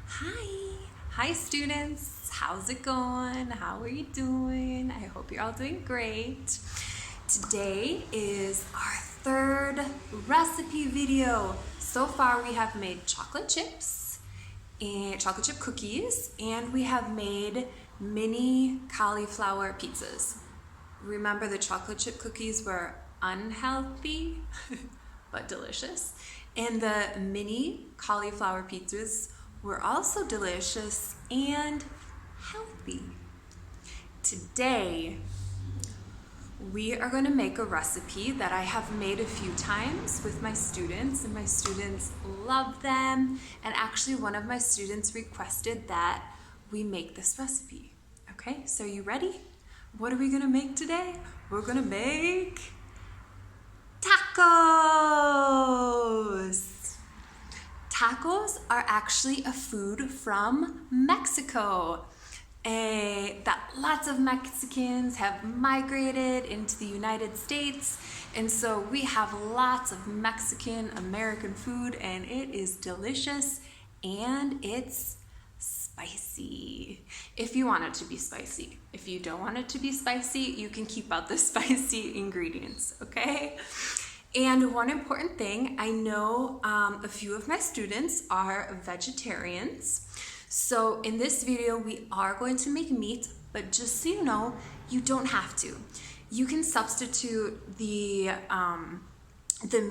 Hi. Hi, students. How's it going? How are you doing? I hope you're all doing great. Today is our third recipe video. So far, we have made chocolate chips and chocolate chip cookies, and we have made mini cauliflower pizzas. Remember, the chocolate chip cookies were unhealthy but delicious, and the mini cauliflower pizzas were also delicious and healthy. Today, we are going to make a recipe that I have made a few times with my students, and my students love them. And actually, one of my students requested that we make this recipe. Okay, so you ready? What are we going to make today? We're going to make tacos. Tacos are actually a food from Mexico. That lots of Mexicans have migrated into the United States, and so we have lots of Mexican American food, and it is delicious and it's spicy. If you want it to be spicy. If you don't want it to be spicy, you can keep out the spicy ingredients, okay? And one important thing, I know a few of my students are vegetarians. So in this video, we are going to make meat, but just so you know, you don't have to. You can substitute the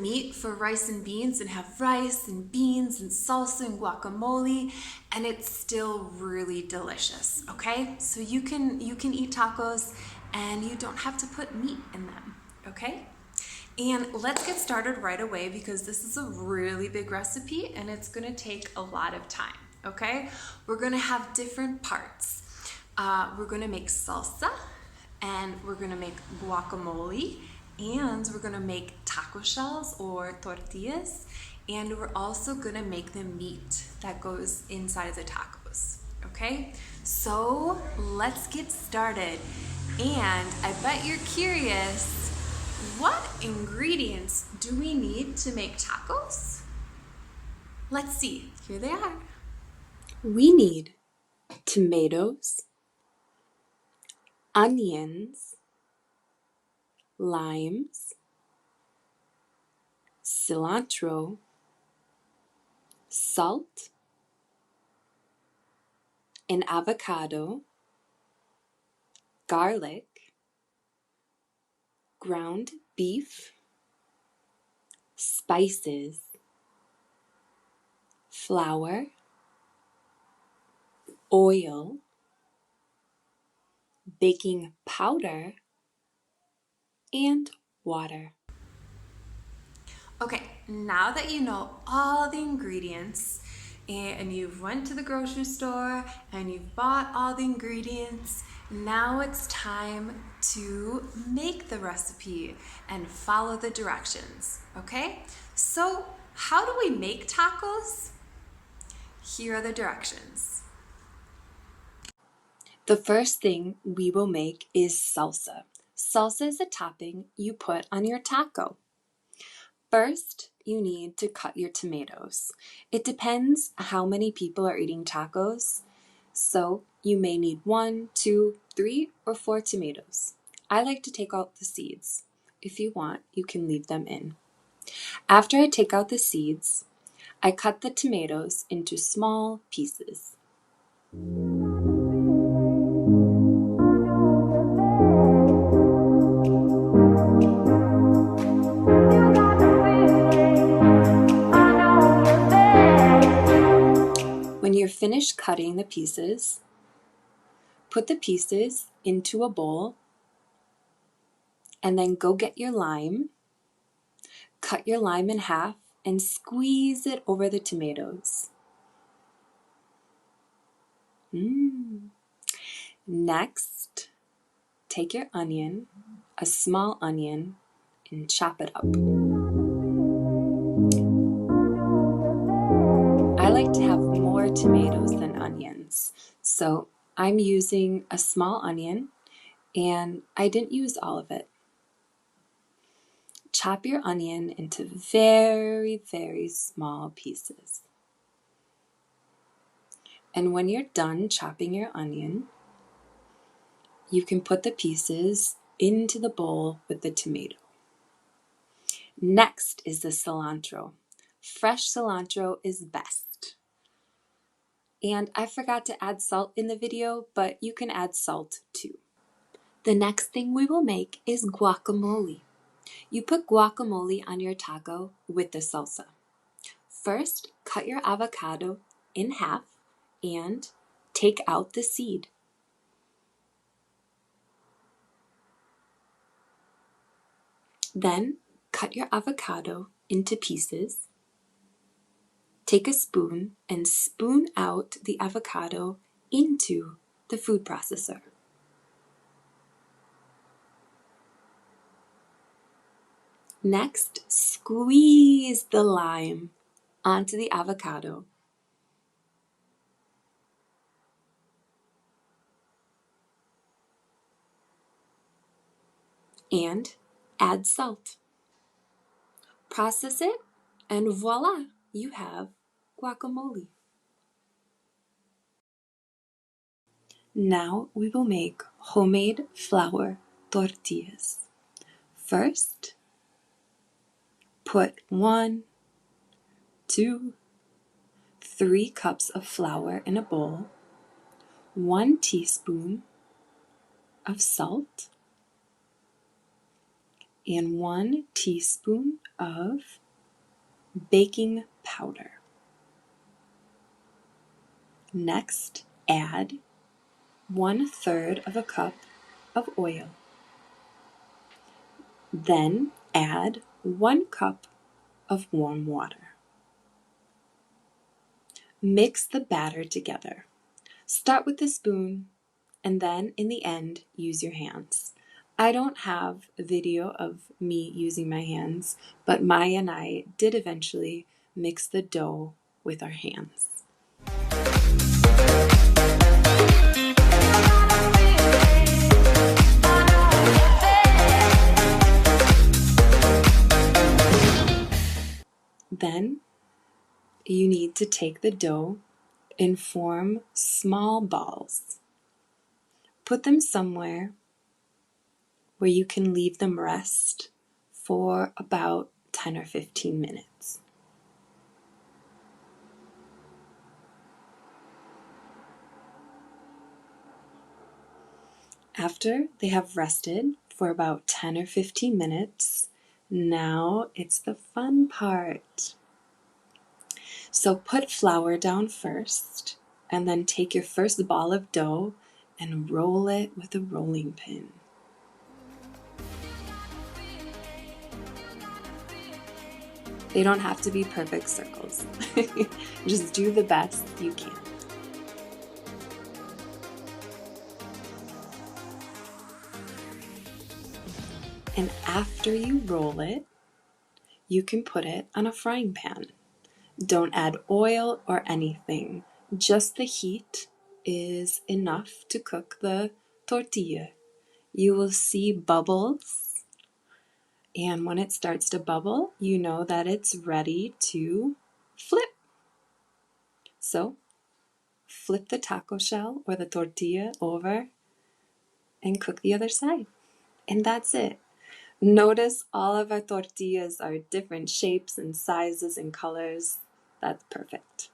meat for rice and beans and have rice and beans and salsa and guacamole, and it's still really delicious, okay? So you can eat tacos and you don't have to put meat in them, okay? And let's get started right away because this is a really big recipe and it's gonna take a lot of time, okay? We're gonna have different parts. We're gonna make salsa, and we're gonna make guacamole, and we're gonna make taco shells or tortillas, and we're also gonna make the meat that goes inside of the tacos, okay? So let's get started. And I bet you're curious, what ingredients do we need to make tacos? Let's see. Here they are. We need tomatoes, onions, limes, cilantro, salt, an avocado, garlic, ground beef, spices, flour, oil, baking powder, and water. Okay, now that you know all the ingredients and you've went to the grocery store and you've bought all the ingredients, now it's time to make the recipe and follow the directions, okay? So how do we make tacos? Here are the directions. The first thing we will make is salsa. Salsa is a topping you put on your taco. First, you need to cut your tomatoes. It depends how many people are eating tacos, so you may need 1, 2, 3, or 4 tomatoes. I like to take out the seeds. If you want, you can leave them in. After I take out the seeds, I cut the tomatoes into small pieces. When you're finished cutting the pieces, put the pieces into a bowl and then go get your lime. Cut your lime in half and squeeze it over the tomatoes. Next, take your onion, a small onion, and chop it up. I like to have more tomatoes than onions, so I'm using a small onion, and I didn't use all of it. Chop your onion into very, very small pieces. And when you're done chopping your onion, you can put the pieces into the bowl with the tomato. Next is the cilantro. Fresh cilantro is best. And I forgot to add salt in the video, but you can add salt too. The next thing we will make is guacamole. You put guacamole on your taco with the salsa. First, cut your avocado in half and take out the seed. Then, cut your avocado into pieces. Take a spoon and spoon out the avocado into the food processor. Next, squeeze the lime onto the avocado. And add salt. Process it, and voila, you have guacamole. Now we will make homemade flour tortillas. First, put 1, 2, 3 cups of flour in a bowl, 1 teaspoon of salt, and 1 teaspoon of baking powder. Next, add 1/3 of a cup of oil. Then add 1 cup of warm water. Mix the batter together. Start with a spoon, and then in the end, use your hands. I don't have a video of me using my hands, but Maya and I did eventually mix the dough with our hands. Then you need to take the dough and form small balls. Put them somewhere where you can leave them rest for about 10 or 15 minutes. After they have rested for about 10 or 15 minutes, now it's the fun part. So put flour down first, and then take your first ball of dough and roll it with a rolling pin. They don't have to be perfect circles. Just do the best you can. And after you roll it, you can put it on a frying pan. Don't add oil or anything. Just the heat is enough to cook the tortilla. You will see bubbles, and when it starts to bubble, you know that it's ready to flip. So, flip the taco shell or the tortilla over and cook the other side. And that's it. Notice all of our tortillas are different shapes and sizes and colors. That's perfect.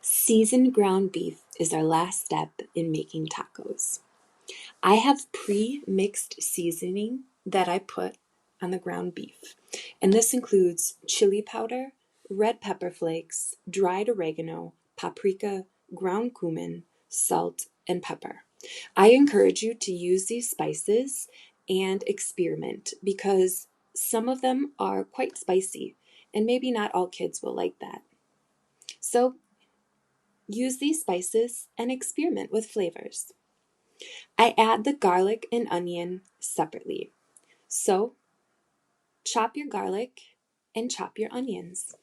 Seasoned ground beef is our last step in making tacos. I have pre-mixed seasoning that I put on the ground beef. And this includes chili powder, red pepper flakes, dried oregano, paprika, ground cumin, salt, and pepper. I encourage you to use these spices and experiment because some of them are quite spicy and maybe not all kids will like that. So use these spices and experiment with flavors. I add the garlic and onion separately. So chop your garlic and chop your onions.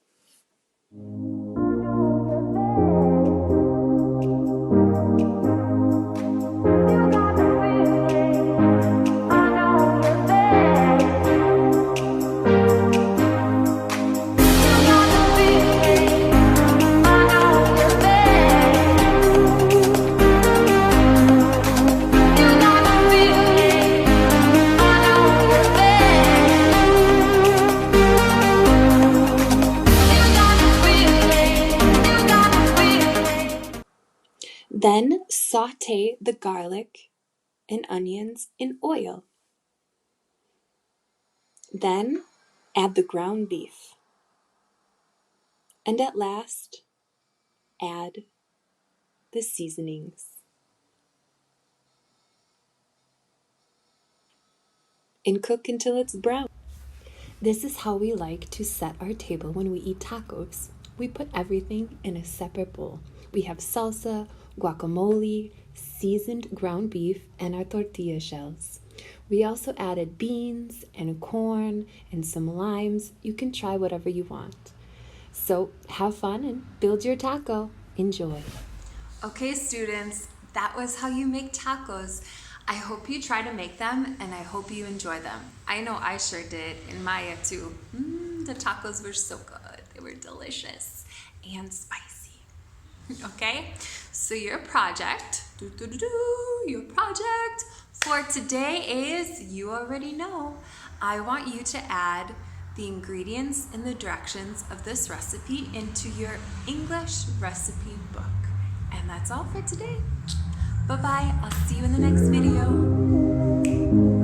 Then saute the garlic and onions in oil. Then add the ground beef. And at last, add the seasonings. And cook until it's brown. This is how we like to set our table when we eat tacos. We put everything in a separate bowl. We have salsa, guacamole, seasoned ground beef, and our tortilla shells. We also added beans and corn and some limes. You can try whatever you want. So have fun and build your taco. Enjoy. Okay, students, that was how you make tacos. I hope you try to make them and I hope you enjoy them. I know I sure did, and Maya too. The tacos were so good. They were delicious and spicy. Okay, so your project for today is, you already know, I want you to add the ingredients and the directions of this recipe into your English recipe book. And that's all for today. Bye-bye. I'll see you in the next video.